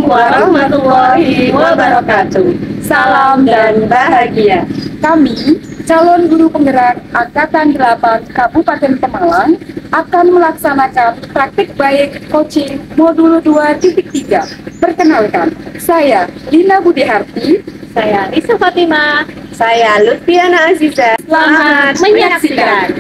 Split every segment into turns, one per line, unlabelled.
warahmatullahi wabarakatuh. Salam dan bahagia.
Kami, calon guru penggerak Angkatan 8 Kabupaten Pemalang, akan melaksanakan praktik baik coaching modul 2.3. Perkenalkan, saya Lina Budiharti.
Saya Risa Fatima. Saya Lutfiana Aziza.
Selamat menyaksikan.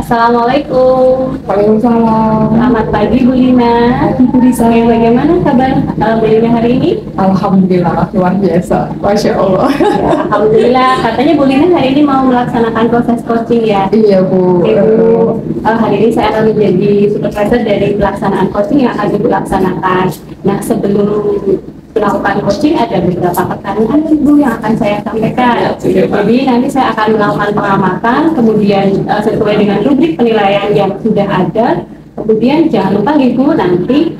Assalamualaikum.
Waalaikumsalam.
Selamat pagi Bu Lina.
Pagi Bu Risa.
Bagaimana kabar Bu Lina hari ini?
Alhamdulillah, luar biasa. Masya Allah.
Alhamdulillah. Katanya Bu Lina hari ini mau melaksanakan proses coaching ya?
Iya Bu.
Hari ini saya akan menjadi supervisor dari pelaksanaan coaching yang akan dilaksanakan. Nah, sebelum melakukan coaching ada beberapa pertanyaan Ibu yang akan saya sampaikan. Jadi nanti saya akan melakukan pengamatan, kemudian sesuai dengan rubrik penilaian yang sudah ada. Kemudian jangan lupa Ibu nanti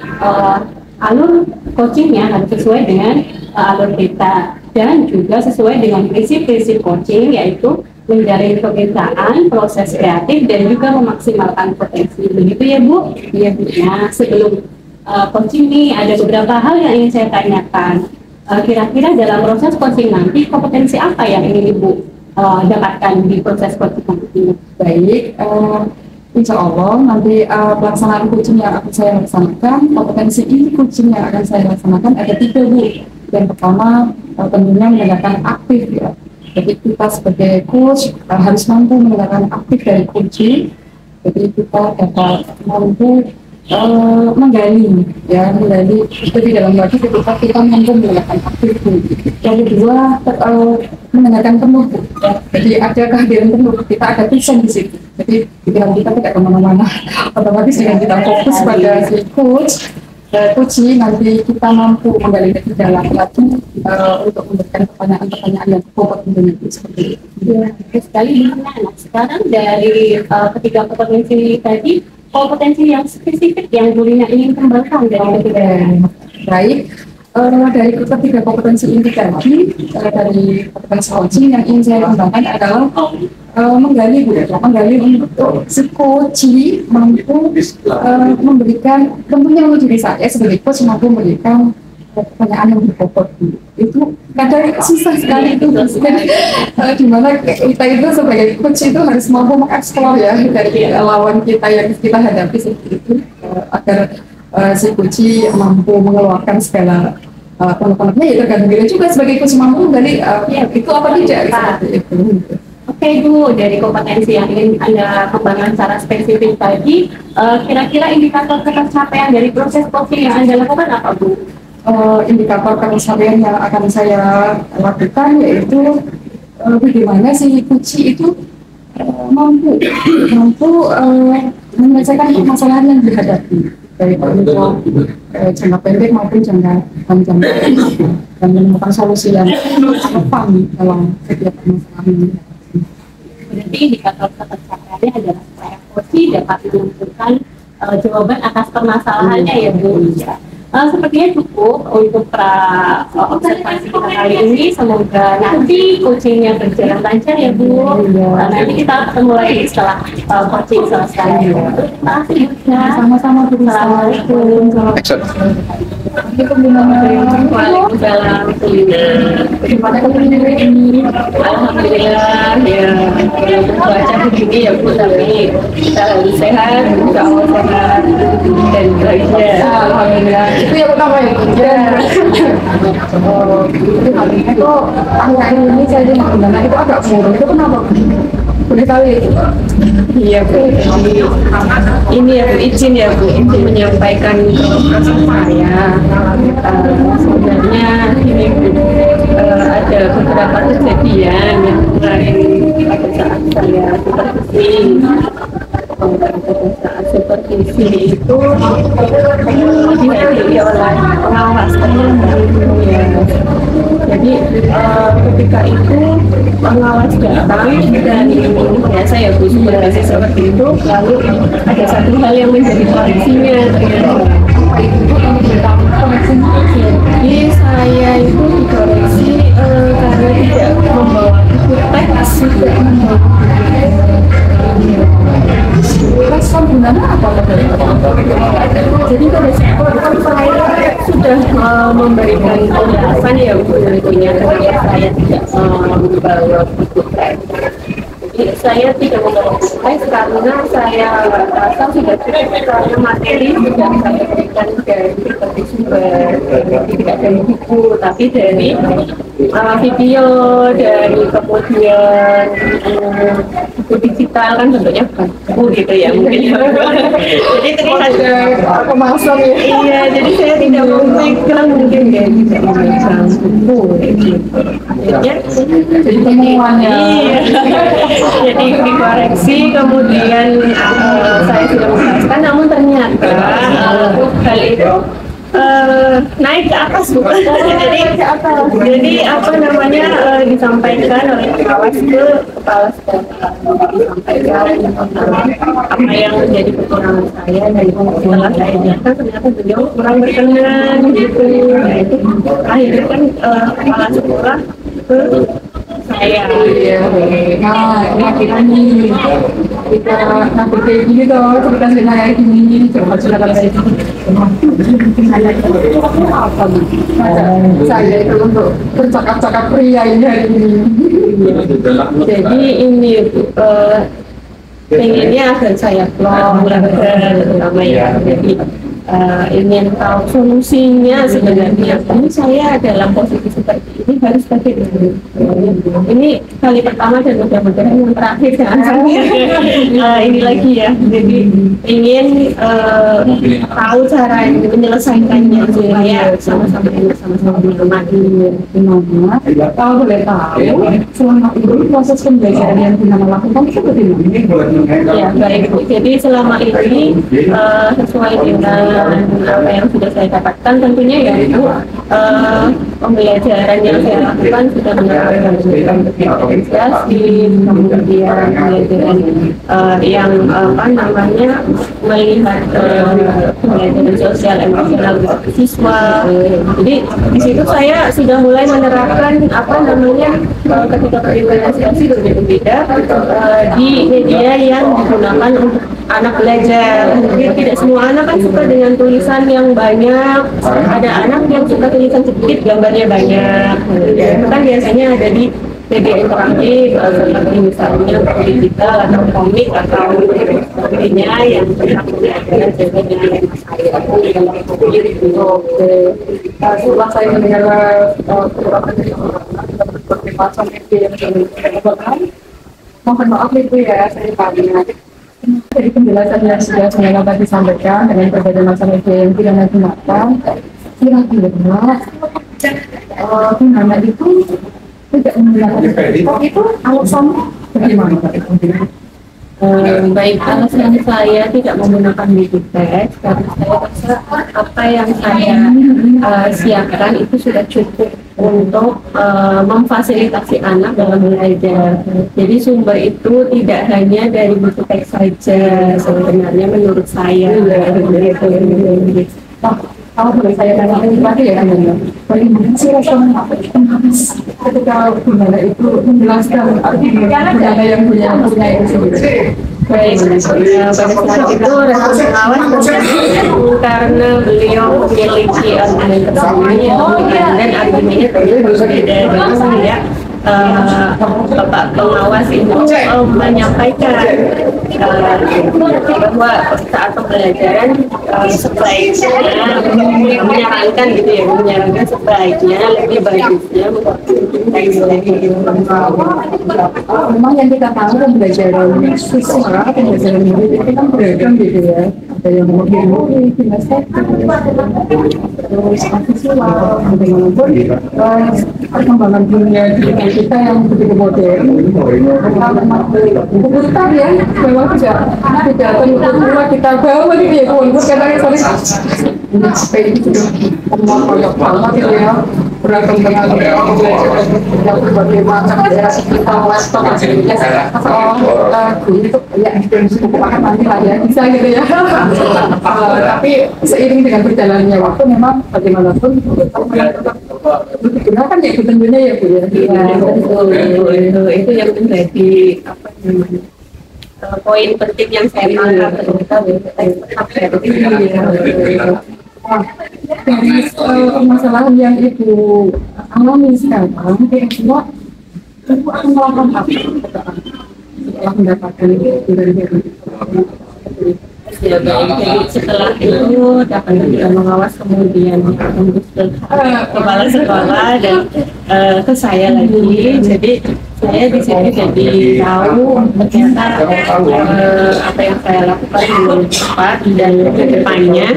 alur coachingnya harus sesuai dengan alur kita dan juga sesuai dengan prinsip-prinsip coaching, yaitu menjalin kemitraan, proses kreatif, dan juga memaksimalkan potensi. Begitu ya Bu? Iya Bu. Nah, sebelum coaching ini ada beberapa hal yang ingin saya tanyakan. Kira-kira dalam proses coaching nanti kompetensi apa yang ingin Ibu dapatkan di proses coaching nanti?
Baik, insya Allah nanti pelaksanaan coaching yang akan saya laksanakan, kompetensi ini coaching yang akan saya laksanakan ada 3 Bu. Yang pertama tentunya mendengarkan aktif ya. Jadi kita sebagai coach harus mampu mendengarkan aktif dari coaching. Jadi kita dapat mampu menggali lebih dalam lagi ketika kita mampu mendengarkan aktif. Yang kedua mendengarkan penuh. Jadi ada kehadiran penuh, kita ada tujuan di situ. Jadi pikiran kita tidak kemana-mana. Otomatis dengan kita fokus pada si coaching nanti kita mampu menggali lebih dalam lagi untuk memberikan pertanyaan-pertanyaan yang pokok tentunya seperti itu.
Ya, sekali Nah, sekarang dari ketiga kompetensi tadi, kompetensi yang spesifik yang Bu Lina ingin kembangkan dari ketiga.
Baik, dari ketiga kompetensi ini tadi, dari kompetensi coaching yang ingin saya kembangkan adalah menggali untuk si coaching mampu memberikan, tentunya untuk diri saya sebagai coach mampu memberikan pertanyaan yang berbobot. Itu kadang susah sekali itu, dimana kita itu sebagai coach itu harus mampu mengeksplor ya dari lawan kita yang kita hadapi seperti itu, agar si coach mampu mengeluarkan segala penuh-penuhnya, ya tergantung diri juga sebagai coach mampu dari itu apa tidak seperti itu.
Oke Bu, dari kompetensi yang ingin Anda kembangkan secara spesifik tadi, kira-kira indikator pencapaian dari proses coaching yang Anda lakukan apa Bu?
Indikator pencapaian yang akan saya lakukan yaitu bagaimana si coach itu mampu menyelesaikan permasalahan yang dihadapi dari untuk jangka pendek maupun jangka panjang dan menemukan solusi yang relevan dalam setiap permasalahan ini.
Berarti indikator pencapaiannya adalah supaya coach dapat menentukan jawaban atas permasalahannya ya Bu. Sepertinya cukup untuk observasi kita kali ini. Semoga nanti coachingnya berjalan lancar ya Bu. Nanti kita ketemu lagi setelah coaching selesai. Terima kasih Bu.
Sama-sama Bu.
Assalamualaikum. Waalaikumsalam.
Bagaimana kemudian ini?
Alhamdulillah ya, cuaca begini ya Bu, tapi kita harus sehat, insya Allah sehat dan bahagia.
Alhamdulillah. Itu yang utama ya. Itu akhir-akhir ini saya di Magelang itu agak murung. Itu kenapa? Boleh tahu ya?
Iya Bu, ini ya Bu, izin untuk menyampaikan proses saya. Sebenarnya ini Bu, ada beberapa kejadian yang kemarin pada saat saya supervisi itu dihadiri oleh pengawas ya. Jadi ketika itu pengawas datang dan biasa ya Bu, supervisi seperti itu, lalu ada satu hal yang menjadi koreksinya ternyata. Jadi saya itu dikoreksi karena tidak membawa buku teks, tidak membawa
respon gimana apa dari
Jadi pada saat saya sudah memberikan penjelasan ya Bu tentunya kenapa saya tidak membawa buku teks. Jadi saya tidak membawa buku teks karena saya rasa sudah cukup karena materi sudah saya berikan dari berbagai sumber, jadi tidak dari buku tapi dari video, dari kemudian buku digital kan bentuknya bukan buku gitu ya mungkin. Jadi terlihat
kemasan ya.
iya, jadi saya tidak memegang mungkin ya tidak memegang buku gitu.
Jadi temuannya.
Iya. Jadi dikoreksi kemudian saya sudah menjelaskan namun ternyata hal itu naik ke atas bukan jadi apa namanya disampaikan oleh pengawas ke kepala sekolah, disampaikan apa yang menjadi kekurangan saya dan setelah saya jelaskan ternyata beliau kurang berkenan gitu. Nah itu akhirnya kan kepala sekolah ke saya.
Nah, ini kita nanti kayak gini dong, cerita kayak gini, coba cerita kayak gini. Apa nih? Saya itu untuk bercakap-cakap pria ini hari ini.
Jadi ini pengennya agar saya vlog terutama ya. Jadi ingin tahu solusinya sebenarnya. Ini saya dalam posisi seperti ini harus bagaimana? Ini kali pertama dan mudah-mudahan yang terakhir jangan sampai ini lagi ya. Jadi ingin tahu cara menyelesaikannya supaya sama-sama menikmati.
Kalau boleh tahu, selama ini proses pembelajaran yang Dinama lakukan itu bagaimana?
Ya baik Bu. Jadi selama ini sesuai dengan apa yang sudah saya dapatkan tentunya ya itu pembelajaran yang saya lakukan sudah menerapkan organisasi, kemudian pembelajaran yang apa namanya melihat pembelajaran sosial emosional siswa. Jadi di situ saya sudah mulai menerapkan apa namanya ketika berinvestasi berbeda-beda di media yang digunakan untuk anak belajar. Mungkin tidak semua anak kan suka dengan tulisan yang banyak. Ada anak yang suka tulisan sedikit, gambarnya banyak. Itu kan biasanya ada di media interaktif seperti misalnya digital atau komik atau sebagainya yang tentang pembelajaran dengan saya
setelah saya mendengar berbagai macam ide yang dilakukan, mohon maaf itu ya saya tanya dari penjelasan yang sudah saya tadi sampaikan dengan berbagai macam ide yang tidak digunakan, kira-kira Dinama itu tidak menggunakan itu alasannya bagaimana Pak?
Baik, alasan saya tidak menggunakan buku teks karena saya rasa apa yang saya siapkan itu sudah cukup untuk memfasilitasi anak dalam belajar. Jadi sumber itu tidak hanya dari buku teks saja sebenarnya menurut saya.
Kalau boleh saya tanya lagi ya bagaimana sih respon ketika gimana itu menjelaskan artinya yang punya itu sendiri.
Baik, pada saat itu respon pengawas karena beliau memiliki argumen tersendiri dan argumennya tentu berbeda dengan saya. Bapak pengawas itu menyampaikan bahwa saat pembelajaran sebaiknya menyarankan gitu ya, menyarankan sebaiknya lebih bagusnya
memang yang kita tahu pembelajaran siswa, pembelajaran murid itu kan beragam gitu ya. Ada yang murid, kinestetik, terus mahasiswa, bagaimanapun perkembangan dunia kita yang begitu modern. Bukan ya, memang tidak penutup semua kita bawa gitu ya, pun kadang sorry apa itu semua banyak banget gitu ya, beragam dengan belajar berbagai macam ya, kita laptop itu ya cukup nanti lah ya bisa gitu ya. Tapi seiring dengan berjalannya waktu memang bagaimanapun digunakan ya tentunya ya Bu ya.
Itu yang menjadi apa namanya poin penting yang saya tangkap ketika
dari permasalahan yang ibu alami sekarang, kira-kira ibu akan melakukan apa setelah mendapatkan itu dari
ya baik. Jadi setelah itu dapat juga mengawas, kemudian tembus ke kepala sekolah dan ke saya lagi. Jadi saya di sini jadi tahu ternyata apa yang saya lakukan belum tepat, dan ke depannya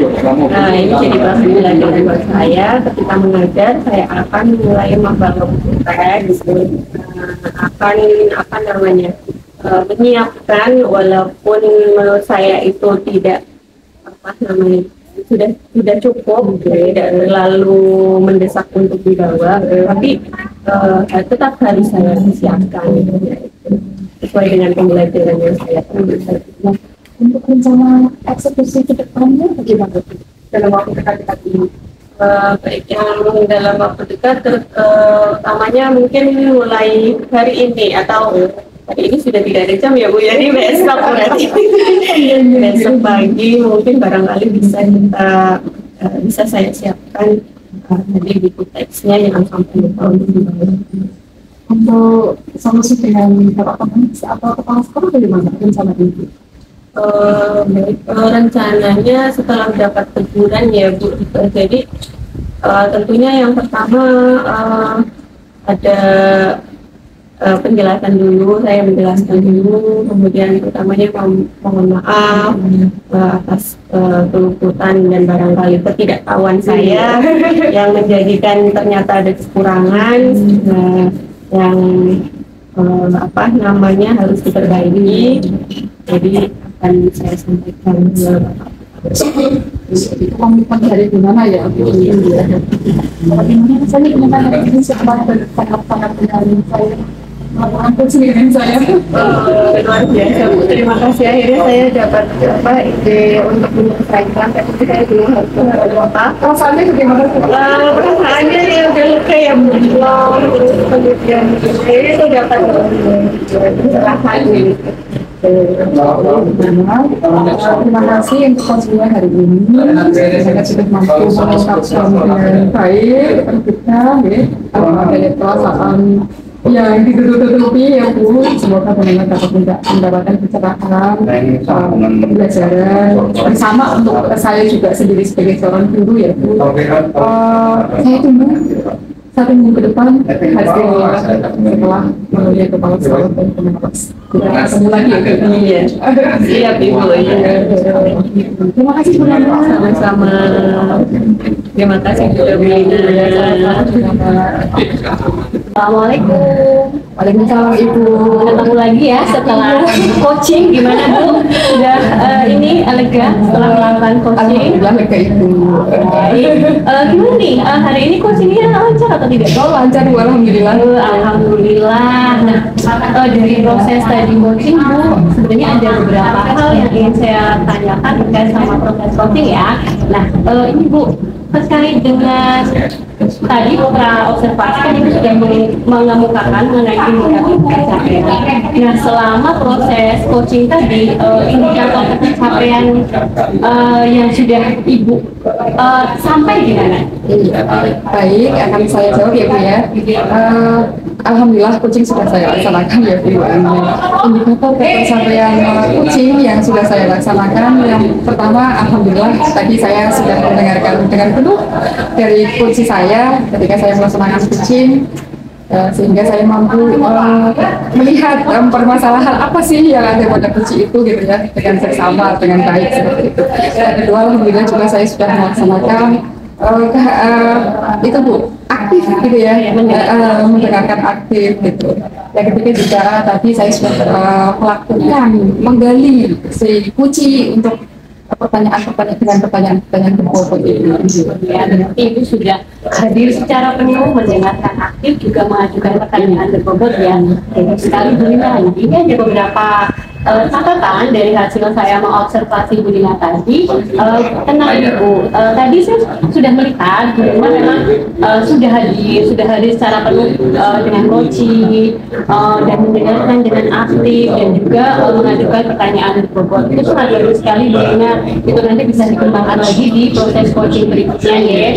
ini jadi bahan belajar buat saya. Ketika mengajar, saya akan mulai membangun teks, akan apa namanya, menyiapkan, walaupun menurut saya itu tidak apa namanya, sudah cukup gitu ya, tidak terlalu mendesak untuk dibawa, tapi tetap harus saya siapkan sesuai dengan pembelajaran yang saya terima.
Untuk rencana eksekusi ke depannya bagaimana dalam waktu dekat ini?
Baik, yang dalam waktu dekat utamanya mungkin mulai hari ini, atau hari ini sudah tidak ada jam ya Bu, jadi besok berarti besok pagi mungkin barangkali bisa saya siapkan tadi buku teksnya yang sampai untuk dibawa.
Untuk solusi dengan Bapak Komunis atau kepala sekolah bagaimana rencana ini?
Rencananya setelah mendapat teguran ya Bu, jadi tentunya yang pertama ada penjelasan dulu, saya menjelaskan dulu, kemudian utamanya mohon maaf atas keluputan dan barangkali ketidaktahuan saya yang menjadikan ternyata ada kekurangan yang apa namanya harus diperbaiki. Jadi akan saya sampaikan ke Bapak.
Komitmen dari gimana ya? Bagaimana saya mengenai ini setelah sangat dengan saya melakukan coaching dengan saya?
Luar biasa Bu, terima kasih. Akhirnya saya dapat ide untuk menyelesaikan, tapi saya belum harus apa.
Perasaannya bagaimana?
Perasaannya ya udah kayak belum, kemudian itu dapat pencerahan gitu.
Terima kasih untuk konsulnya hari ini. Saya sudah mampu mengungkapkan dengan baik kita, dari perasaan yang ditutup-tutupi ya Bu. Semoga teman-teman dapat mendapatkan pencerahan, pembelajaran bersama untuk saya juga sendiri sebagai seorang guru ya Bu. Saya tunggu satu minggu ke depan hasil setelah melalui kepala sekolah dan teman-teman. Kita ketemu lagi ya.
Iya, siap Ibu.
Terima kasih teman-teman.
Sama-sama. Terima kasih juga Bu Lina. Assalamualaikum.
Waalaikumsalam Ibu.
Ketemu lagi ya setelah coaching, gimana Bu? Sudah ini lega setelah melakukan coaching?
Alhamdulillah lega Ibu.
Gimana nih hari ini coachingnya lancar atau tidak?
Oh lancar Bu, alhamdulillah.
Alhamdulillah. Nah dari proses tadi coaching Bu, sebenarnya ada beberapa hal yang ingin saya tanyakan terkait sama proses coaching ya. Nah ini Bu, terkait dengan tadi observasi kan itu sudah mengemukakan mengenai indikator pencapaian. Nah selama proses coaching tadi indikator pencapaian yang sudah Ibu sampai di mana?
Baik, akan saya jawab ya Bu ya. Alhamdulillah coaching sudah saya laksanakan ya Bu. Indikator pencapaian coaching yang sudah saya laksanakan, yang pertama alhamdulillah tadi saya sudah mendengarkan dengan penuh dari coach saya ketika saya melaksanakan coaching, sehingga saya mampu melihat permasalahan apa sih yang ada pada coaching itu gitu ya, dengan seksama, dengan baik seperti itu. Yang kedua alhamdulillah juga saya sudah melaksanakan itu Bu, aktif gitu ya, mendengarkan aktif gitu. Yang ketiga juga tadi saya sudah melakukan menggali si kunci untuk pertanyaan berbobot itu.
Ya, berarti Ibu sudah hadir secara penuh, mendengarkan aktif, juga mengajukan pertanyaan berbobot ya. Sekali Bu Lina, ini ada beberapa catatan dari hasil saya mengobservasi Bu Dina tadi, tenang Ibu, tadi saya sudah melihat Bu Dina memang sudah hadir secara penuh dengan coaching dan mendengarkan dengan aktif dan juga mengajukan pertanyaan di bobot. Itu sangat bagus sekali Bu Dina. Itu nanti bisa dikembangkan lagi di proses coaching berikutnya ya.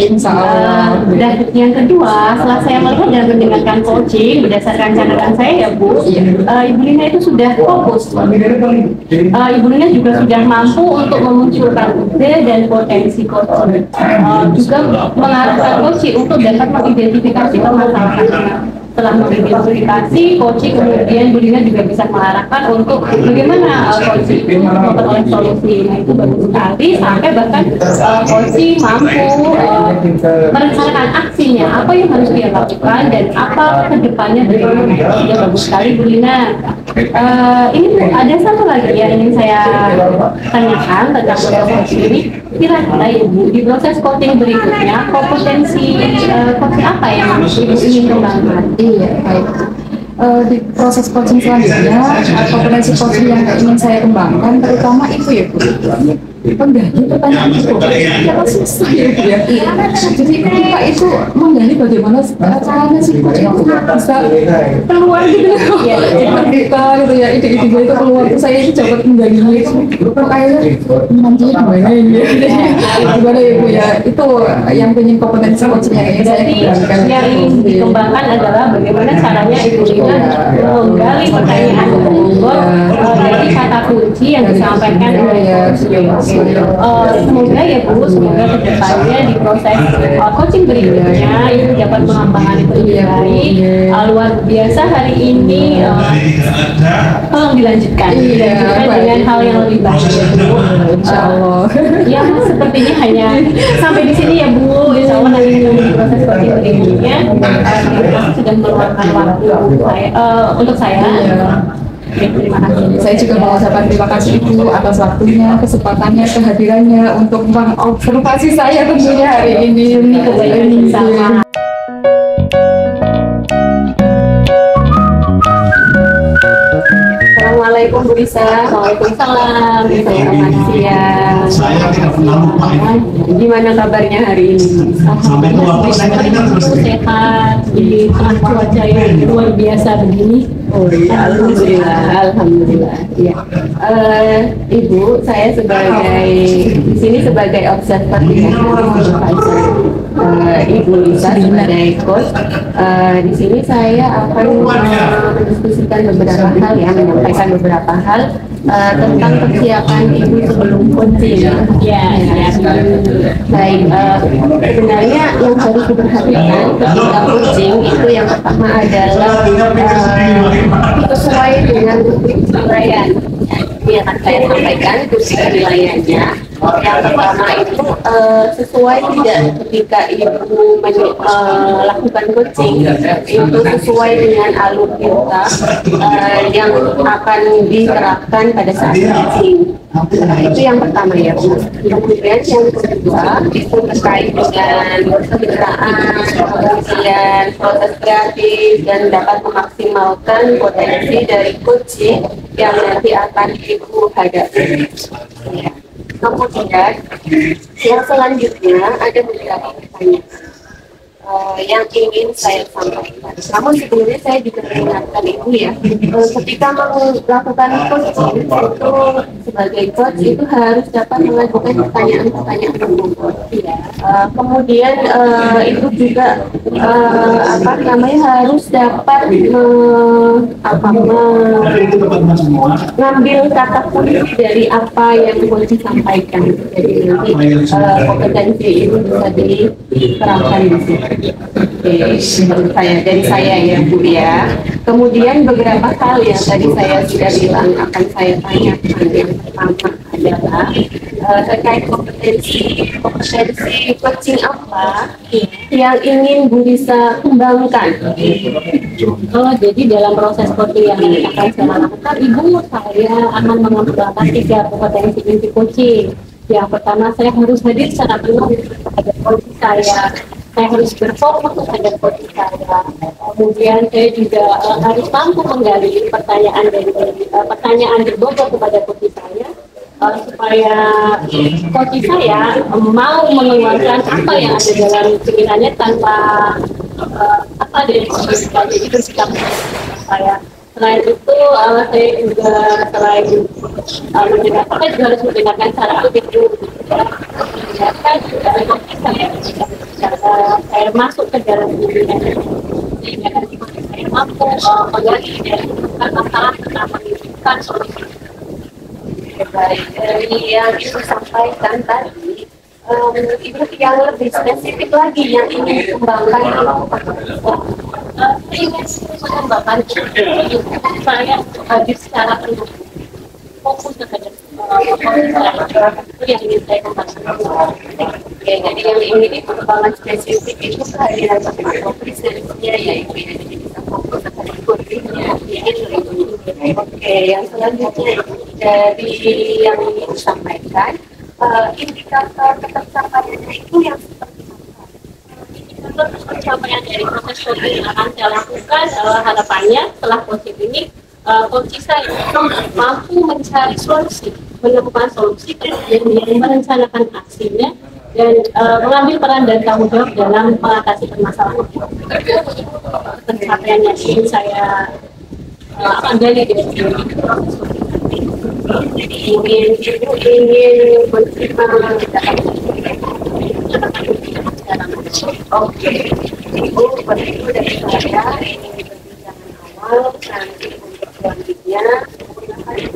Dan yang kedua, setelah saya melihat dan mendengarkan coaching berdasarkan catatan saya ya Bu, Ibu Lina itu sudah fokus. Ibu Lina juga sudah mampu untuk memunculkan ide dan potensi coaching, juga mengarahkan coaching untuk dapat mengidentifikasi permasalahannya. Setelah mengidentifikasi coaching, kemudian Bu Lina juga bisa mengarahkan untuk bagaimana coaching itu memperoleh solusi. Nah itu bagus sekali, sampai bahkan coaching mampu merencanakan aksinya, apa yang harus dia lakukan dan apa kedepannya bagaimana. Ya bagus sekali Bu Lina. Ini Bu, ada satu lagi yang ingin saya tanyakan tentang proses coaching ini. Kira-kira ya Bu, di proses coaching berikutnya kompetensi coaching apa yang Ibu ingin kembangkan?
Iya, baik. Di proses coaching selanjutnya, kompetensi coaching yang ingin saya kembangkan terutama itu ya Bu. Menggali pertanyaan itu karena susah ya Bu ya. Jadi kita itu menggali bagaimana caranya sih coaching itu bisa keluar gitu ya. Kita gitu ya, ide-ide itu keluar. Saya itu dapat menggalinya itu kayaknya nanti gimana ini. Gimana ya Bu ya, itu yang pengen kompetensi coaching yang ingin saya kembangkan.
Yang ingin dikembangkan adalah bagaimana caranya Ibu Lina menggali pertanyaan tersebut dari kata kunci yang disampaikan oleh semoga ya Bu, semoga kedepannya di proses coaching berikutnya itu dapat mengembangkan itu lebih baik. Luar biasa hari ini, tolong dilanjutkan dengan hal yang lebih baik ya Bu. Insya Allah. Ya sepertinya hanya sampai di sini ya Bu. Insya Allah nanti di proses coaching berikutnya sudah meluangkan waktu untuk saya. Ya, terima kasih.
Saya juga mengucapkan terima kasih Ibu atas waktunya, kesempatannya, kehadirannya untuk mengobservasi saya tentunya hari ini.
Ini kebaikan sama. Assalamualaikum Bu Lisa. Waalaikumsalam. Selamat siang. Gimana kabarnya hari ini? Alhamdulillah sehat di tengah cuaca yang luar biasa begini. Oh iya, alhamdulillah. Iya. Ibu, saya sebagai di sini sebagai observer di Ibu Lisa sebagai coach. Di sini saya akan mendiskusikan beberapa hal ya, menyampaikan beberapa hal tentang persiapan ibu sebelum coaching. Ya. Baik, sebenarnya yang harus diperhatikan ketika coaching itu yang pertama adalah sesuai dengan penilaian yang akan saya sampaikan kursi penilaiannya. Yang pertama itu sesuai tidak ketika ibu melakukan coaching itu sesuai dengan alur kita yang akan diterapkan pada saat coaching. Itu yang pertama ya Bu. Kemudian yang kedua itu terkait dengan kemitraan, kemudian proses kreatif dan dapat memaksimalkan potensi dari coaching yang nanti akan ibu hadapi. Ya. Kemudian yang selanjutnya ada beberapa pertanyaan yang ingin saya sampaikan. Namun sebelumnya saya juga mengingatkan Ibu ya, ketika melakukan coaching itu sebagai coach itu harus dapat mengajukan pertanyaan-pertanyaan berbobot. Kemudian itu juga harus dapat mengambil kata kunci dari apa yang coach sampaikan. Jadi nanti kompetensi itu bisa diterapkan di sini. Oke, menurut saya dari saya ya Bu ya. Kemudian beberapa hal yang tadi saya sudah bilang akan saya tanyakan. Yang pertama adalah terkait kompetensi coaching apa yang ingin Bu bisa kembangkan. Jadi dalam proses coaching yang akan saya lakukan, saya akan mengembangkan 3 kompetensi inti coaching. Yang pertama, saya harus hadir secara penuh pada kondisi saya. saya harus berfokus terhadap kode saya. Kemudian saya juga harus mampu menggali pertanyaan berbobot kepada kode saya, supaya coach saya mau mengeluarkan apa yang ada dalam pikirannya tanpa apa dari coach. Jadi bersikap saya. Selain itu, saya juga selain menggunakan, saya juga harus menggunakan cara aktif dulu. Saya juga saya masuk ke dalam diri sehingga nanti saya mampu melihat masalah tentang menunjukkan solusi. Baik, dari yang Ibu sampaikan tadi, Ibu yang lebih spesifik lagi yang ingin dikembangkan saya ingin mengembangkan saya hadir secara penuh fokus terhadap itu yang ingin saya kembangkan. Oke, jadi yang ingin dikembangkan spesifik itu kehadiran fokus dari dia yaitu bisa fokus terhadap kurikulumnya. Oke, yang selanjutnya dari yang ingin disampaikan, indikator ketercapaian itu yang seperti apa? Indikator ketercapaian dari proses coaching yang akan saya lakukan, harapannya setelah coaching ini coach saya mampu mencari solusi, menemukan solusi, kemudian merencanakan aksinya dan mengambil peran dan tanggung jawab dalam mengatasi permasalahan. Pencapaian yang ingin saya gali dari proses coaching. Ingin menerima oke, Ibu begitu dari saya ini perbincangan awal, nanti untuk selanjutnya dengan baik,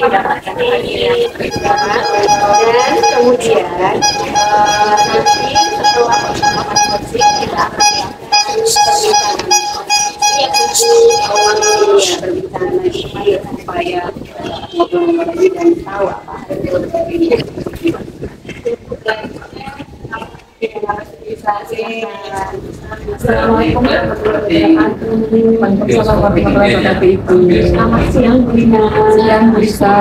mendapatkan hadiah dan kemudian nanti setelah pertemuan coaching kita akan melakukan berbicara lagi supaya dan tahu apa Assalamualaikum warahmatullahi wabarakatuh. Selamat siang Bu Lina. Siang bisa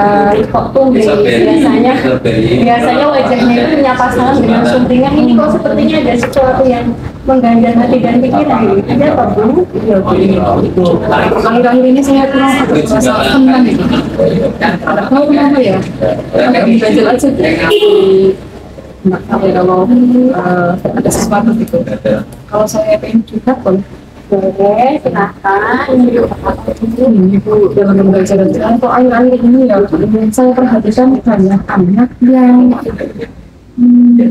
kok tumben biasanya wajahnya itu menyapa salam dengan sumringah, ini kok sepertinya ada sesuatu yang mengganjal hati dan pikiran. Ada apa Bu?
Akhir-akhir ini saya kurang merasa tenang gitu. Ada tahu kenapa ya? Agak mengganjal aja nggak tahu ya kalau ada sesuatu gitu. Kalau saya pengen curhat boleh?
Boleh, silahkan.
Ibu dalam pembelajaran kok akhir-akhir ini ya saya perhatikan banyak anak yang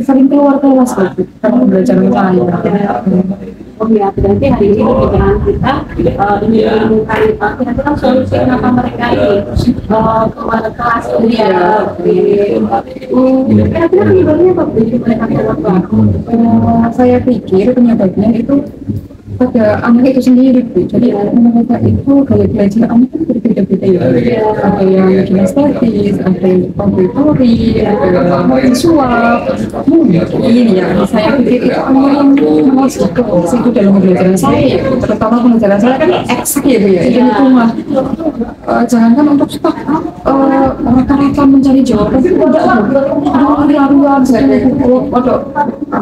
sering keluar kelas gitu karena pembelajaran saya.
Oh ya, berarti hari ini pembicaraan kita ingin menemukan kira-kira solusi kenapa mereka ini keluar kelas kuliah. Kira-kira penyebabnya apa Bu? Mereka keluar?
Saya pikir penyebabnya itu pada anak itu sendiri Bu. Jadi mereka itu gaya belajar anak itu berbeda-beda ya. Ada yang kinestetis, ada yang auditory, ada yang visual. Mungkin ya, saya pikir itu anak yang masuk ke situ dalam pembelajaran saya. Terutama pembelajaran saya kan eksak ya Bu ya. Itu hitungan. Jangankan untuk stok rata-rata mencari jawaban itu tidak lari-larian. Saya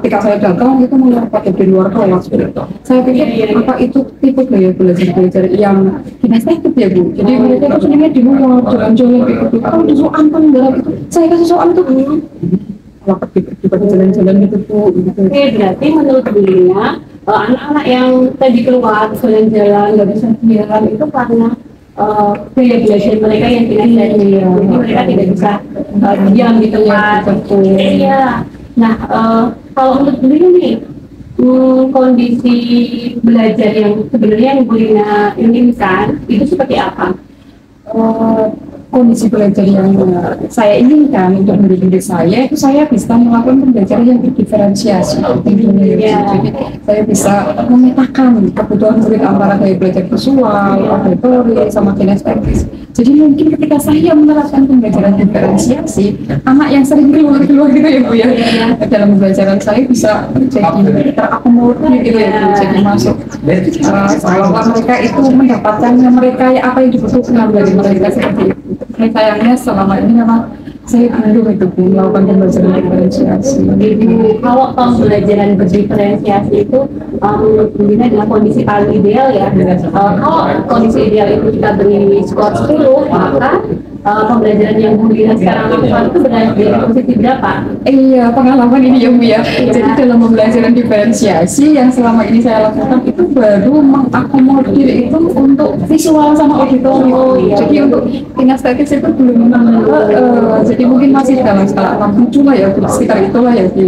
ketika saya datang itu melihat pakai di luar kelas. Saya pikir apa itu tipe gaya belajar yang kinestetik ya Bu. Jadi mereka itu sebenarnya di luar jalan-jalan gitu. Kalau di soal penggarap itu saya kasih soal itu lapat di jalan-jalan gitu Bu.
Oke, berarti menurut Bu Lina anak-anak yang tadi keluar jalan-jalan nggak bisa jalan itu karena gaya belajar mereka yang kinestetik. Jadi mereka tidak bisa diam di tempat. Iya. Nah, kalau untuk Bu Lina nih, kondisi belajar yang sebenarnya yang Bu Lina inginkan itu seperti apa?
Kondisi belajar yang saya inginkan untuk mendidik saya itu saya bisa melakukan pembelajaran yang berdiferensiasi. Jadi saya bisa memetakan kebutuhan murid antara gaya belajar visual, auditory, sama kinestetis. Jadi mungkin ketika saya menerapkan pembelajaran diferensiasi, anak yang sering keluar-keluar gitu ya Bu ya, dalam pembelajaran saya bisa jadi terakomodir gitu ya Bu, jadi masuk. Seolah-olah mereka itu mendapatkan mereka apa yang dibutuhkan dari mereka seperti itu. Sayangnya selama ini memang Saya belum itu Bu, melakukan pembelajaran diferensiasi.
Kalau pembelajaran berdiferensiasi itu menurut Bu Dina adalah kondisi paling ideal ya. Kalau kondisi ideal itu kita beri skor 10, maka pembelajaran yang Bu Dina sekarang lakukan itu berada di posisi berapa?
Iya, pengalaman ini ya Bu ya. Jadi dalam pembelajaran diferensiasi yang selama ini saya lakukan itu baru mengakomodir itu untuk visual sama auditorium.
Oh, iya.
Jadi untuk kinestetis itu belum. Jadi mungkin masih dalam skala 6-7 lah ya, sekitar itulah ya Bu.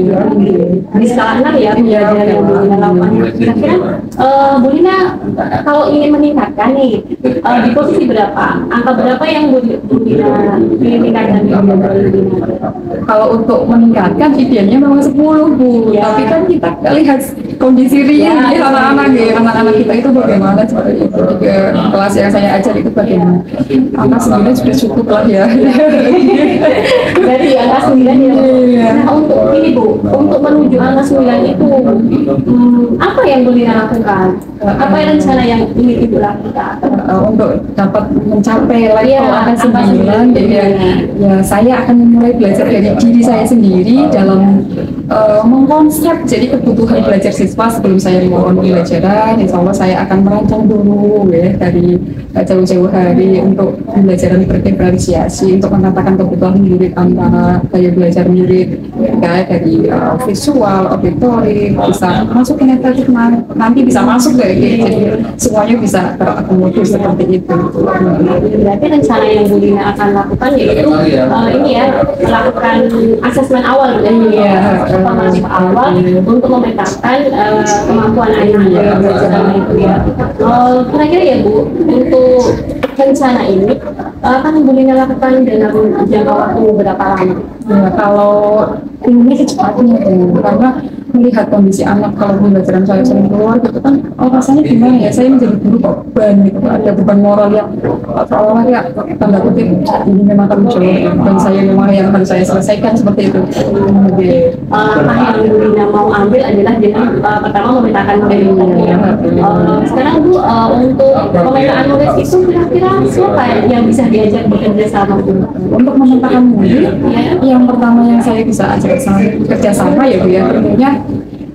Di skala 6 ya pembelajaran yang Bu Dina lakukan. Kira-kira Bu Dina kalau ingin meningkatkan nih di posisi berapa? Angka berapa yang Bu Dina ingin tingkatkan di pembelajaran Bu Dina?
Kalau untuk meningkatkan idealnya memang 10 Bu,
Ya.
tapi kan kita lihat kondisi real
Ya,
di anak-anak kita itu bagaimana seperti itu. Ke kelas yang saya ajar itu bagaimana. Angka 9 sudah cukup lah ya.
Berarti angka 9 ya.
Iya.
Nah untuk ini Bu, untuk menuju angka 9 itu apa yang Bu Dina lakukan? Apa rencana yang ingin Ibu lakukan?
Untuk dapat mencapai level
Iya,
angka
angka
9 ya saya akan mulai belajar dari diri saya sendiri dalam mengkonsep jadi kebutuhan belajar siswa sebelum saya memulai pembelajaran. Insya Allah saya akan merancang dulu ya dari jauh-jauh hari untuk pembelajaran berdiferensiasi untuk menatakan kebutuhan murid antara gaya belajar murid ya, dari visual, auditory, bisa masuk kinestetik nanti bisa masuk dari jadi semuanya bisa terakomodir seperti itu.
Berarti rencana yang Bu Dina akan lakukan yaitu ini ya, melakukan asesmen awal gitu ya, pemantauan awal untuk memetakan kemampuan anak belajar itu ya. Kira-kira ya Bu, untuk rencana ini akan Bu Dina lakukan dalam jangka waktu berapa lama?
Ya, kalau ini secepatnya karena melihat kondisi anak kalau pembelajaran saya sering keluar gitu kan rasanya gimana ya, saya menjadi guru kok beban gitu, ada beban moral yang seolah-olah ya tanda kutip ini memang tanggung jawab dan saya memang yang harus saya selesaikan seperti itu.
Langkah yang Bu Dina mau ambil adalah dengan pertama memetakan murid ya. Sekarang Bu, untuk pemetaan murid itu kira-kira siapa yang bisa diajak bekerja sama Bu?
Untuk memetakan murid
Ya.
yang pertama yang saya bisa ajak kerja sama ya Bu ya, tentunya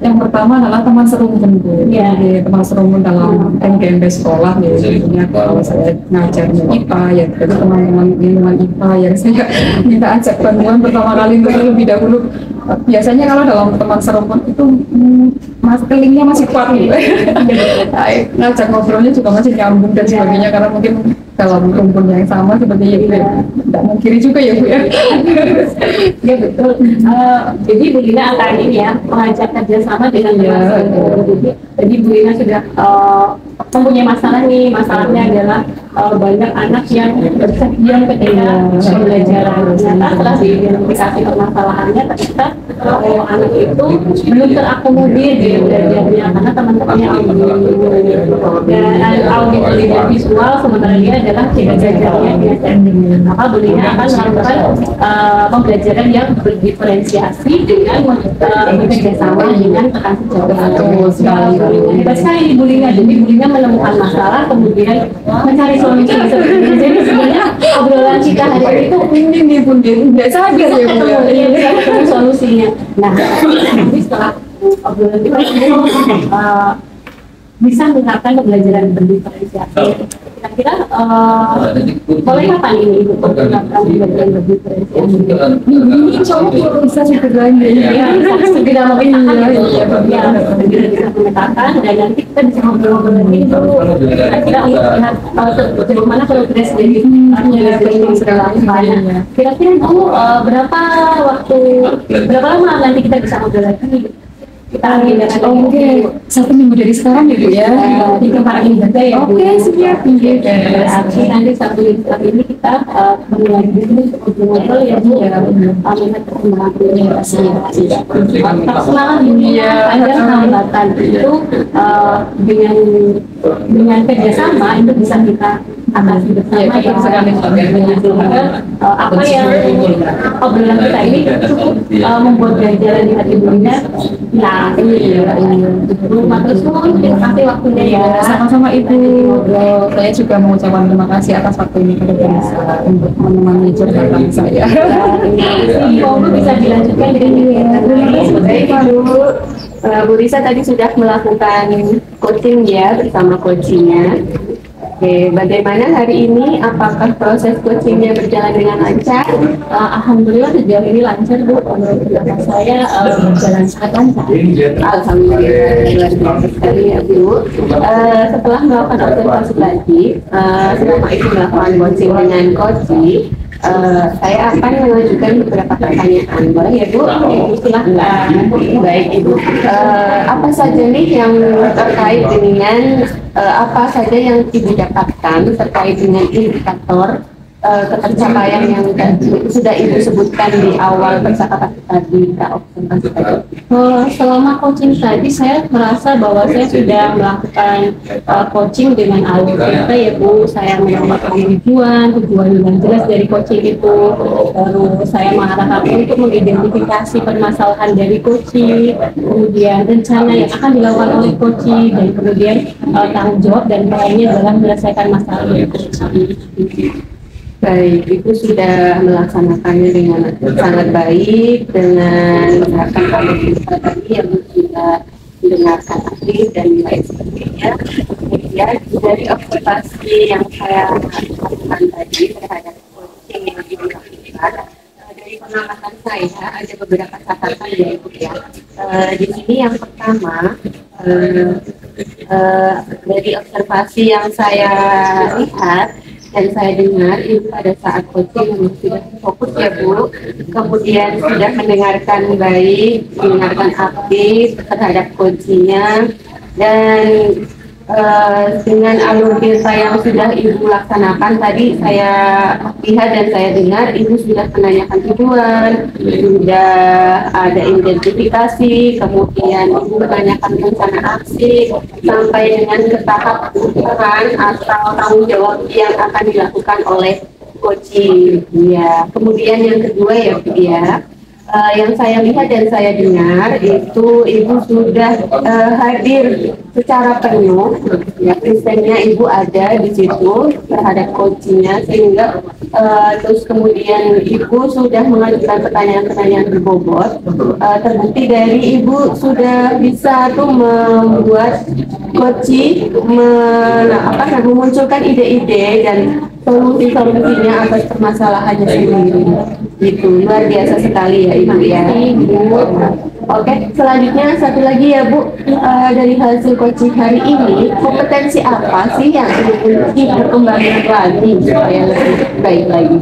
yang pertama adalah teman serumpun Bu.
Ya.
Jadi, teman serumpun dalam MGMP sekolah ya, tentunya kalau saya ngajarnya IPA ya, jadi teman-teman lingkungan IPA yang saya minta ajak bantuan pertama kali terlebih dahulu. Biasanya kalau dalam teman serumpun itu link-nya masih kuat gitu. Ngajak ngobrolnya juga masih nyambung dan sebagainya karena mungkin dalam rumpun yang sama seperti itu ya. Tidak mungkiri juga ya Bu ya.
Ya betul. Jadi Bu Dina akan ini ya mengajak kerjasama dengan jadi Bu Dina sudah mempunyai masalah nih. Masalahnya adalah banyak anak yang bersedia ketika pembelajaran. Ternyata setelah diidentifikasi permasalahannya, ternyata anak itu belum terakomodir di belajarnya karena teman-temannya auditory dan visual, sementara dia adalah belajarnya kinestetik. Maka Bu Dina akan melakukan pembelajaran yang berdiferensiasi dengan bekerjasama dengan rekan sejawat. Hebat sekali nih Bu Dina. Jadi Bu Dina menemukan masalah kemudian mencari solusi seperti ini. Jadi sebenarnya obrolan kita hari ini tuh
Ini pun dia tidak sadar ya Bu ya.
bisa ketemu solusinya. Nah, nanti setelah obrolan kita bisa menerapkan pembelajaran berdiferensiasi. Kira-kira mulai kapan ini Ibu menerapkan pembelajaran berdiferensiasi?
Ini insya Allah bisa segera
Ya, segera memetakan
Iya,
segera bisa memetakan dan nanti kita bisa ngobrol-ngobrol lagi dulu. Kira-kira untuk melihat sejauh mana progres dari yang sudah lakukan. Kira-kira itu berapa lama nanti kita bisa ngobrol lagi? Kita agendakan
Oke, 1 minggu dari sekarang ya Bu ya.
di tempat ini juga ya Bu.
Oke, siap.
Berarti nanti 1 minggu setelah ini kita ketemu lagi di sini untuk ngobrol ya Bu ya. Melihat perkembangan komunikasi. Perkembangan dunia ada hambatan itu dengan kerjasama itu bisa kita atasi bersama ya. Apa yang obrolan kita ini cukup membuat ganjalan di hati Bu Risa. Nah, rumah terus terima kasih waktunya ya.
Sama-sama Ibu. Saya juga mengucapkan terima kasih atas waktu ini kepada Risa untuk menemani curhatan saya.
Ibu bisa dilanjutkan dengan terima kasih Bu. Bu Risa tadi sudah melakukan coaching ya bersama coachingnya. Oke, bagaimana hari ini? Apakah proses coachingnya berjalan dengan lancar?
Alhamdulillah sejauh ini lancar Bu. Menurut pendapat saya berjalan sangat lancar.
Alhamdulillah luar biasa sekali ya Bu. Setelah melakukan observasi tadi, selama itu melakukan coaching dengan coaching, saya akan mengajukan beberapa pertanyaan. Boleh ya Bu? Silahkan. Baik Ibu. Apa saja nih yang terkait dengan apa saja yang Ibu dapatkan terkait dengan indikator ketercapaian yang sudah Ibu sebutkan di awal percakapan tadi, kita observasi tadi?
Selama coaching tadi saya merasa bahwa saya sudah melakukan coaching dengan alur cerita ya Bu. Saya mendapatkan tujuan yang jelas dari coaching itu. Lalu saya mengarahkan untuk mengidentifikasi permasalahan dari coaching, kemudian rencana yang akan dilakukan oleh coaching, dan kemudian tanggung jawab dan perannya dalam menyelesaikan masalah dari coaching.
Baik, Ibu sudah melaksanakannya dengan sangat baik, dengan misalkan kalau kita tadi yang sudah mendengarkan aktif dan lain sebagainya. Kemudian dari observasi yang saya lakukan tadi terhadap coaching yang Ibu lakukan, dari pengamatan saya ada beberapa catatan ya Ibu ya. Di sini yang pertama, dari observasi yang saya lihat dan saya dengar Ibu pada saat coaching sudah fokus ya Bu, kemudian sudah mendengarkan baik, mendengarkan aktif terhadap coachingnya, dan dengan alur cerita yang sudah Ibu laksanakan tadi saya lihat dan saya dengar Ibu sudah menanyakan tujuan, sudah ada identifikasi, kemudian Ibu menanyakan rencana aksi sampai dengan ke tahap peran atau tanggung jawab yang akan dilakukan oleh coaching. Ya, kemudian yang kedua ya Bu ya. Yang saya lihat dan saya dengar itu Ibu sudah hadir secara penuh, ya presennya Ibu ada di situ terhadap coachingnya, sehingga terus kemudian Ibu sudah mengajukan pertanyaan-pertanyaan berbobot. Terbukti dari Ibu sudah bisa tuh membuat coaching memunculkan ide-ide dan solusi-solusinya atas permasalahannya sendiri. Gitu, luar biasa sekali ya Ibu ya. Oke, selanjutnya satu lagi ya Bu, dari hasil coaching hari ini, kompetensi apa sih yang Ibu perkembangkan lagi supaya lebih baik lagi?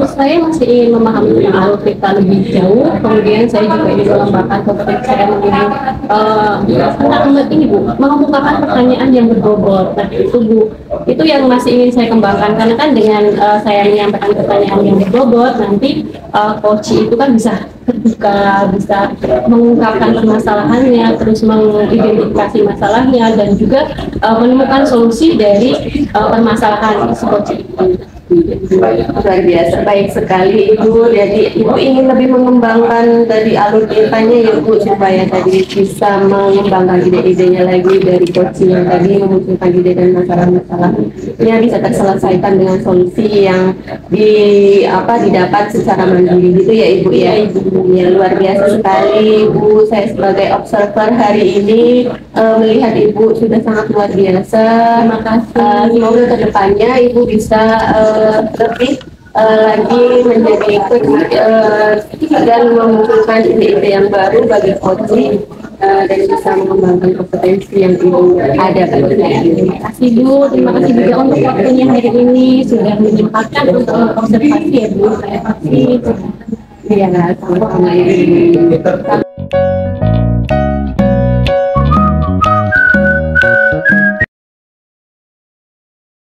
Saya masih ingin memahami tentang alur cerita lebih jauh, kemudian saya juga ingin mengembangkan kompetensi saya tentang ini Bu, mengemukakan pertanyaan yang berbobot. Nah itu Bu, itu yang masih ingin saya kembangkan, karena kan dengan saya menyampaikan pertanyaan yang berbobot, nanti coach itu kan bisa terbuka, bisa mengungkapkan permasalahannya, terus mengidentifikasi masalahnya, dan juga menemukan solusi dari permasalahan si coach itu.
Luar biasa, baik sekali Ibu. Jadi Ibu ingin lebih mengembangkan dari alur ceritanya ya Bu, supaya tadi bisa mengembangkan ide-idenya lagi dari coaching yang tadi memunculkan ide dan masalah-masalahnya bisa terselesaikan dengan solusi yang didapat secara mandiri gitu ya Ibu ya. Ya luar biasa sekali Ibu. Saya sebagai observer hari ini melihat Ibu sudah sangat luar biasa. Terima kasih. Semoga kedepannya Ibu bisa lebih lagi menjadi ikut dan memunculkan ide-ide yang baru bagi coaching dan bisa mengembangkan kompetensi yang Ibu ada pada hari ini.
Terima kasih Bu, terima kasih juga untuk waktunya hari ini sudah menyempatkan untuk observasi ya Bu. Terima kasih.
Iya, sama-sama.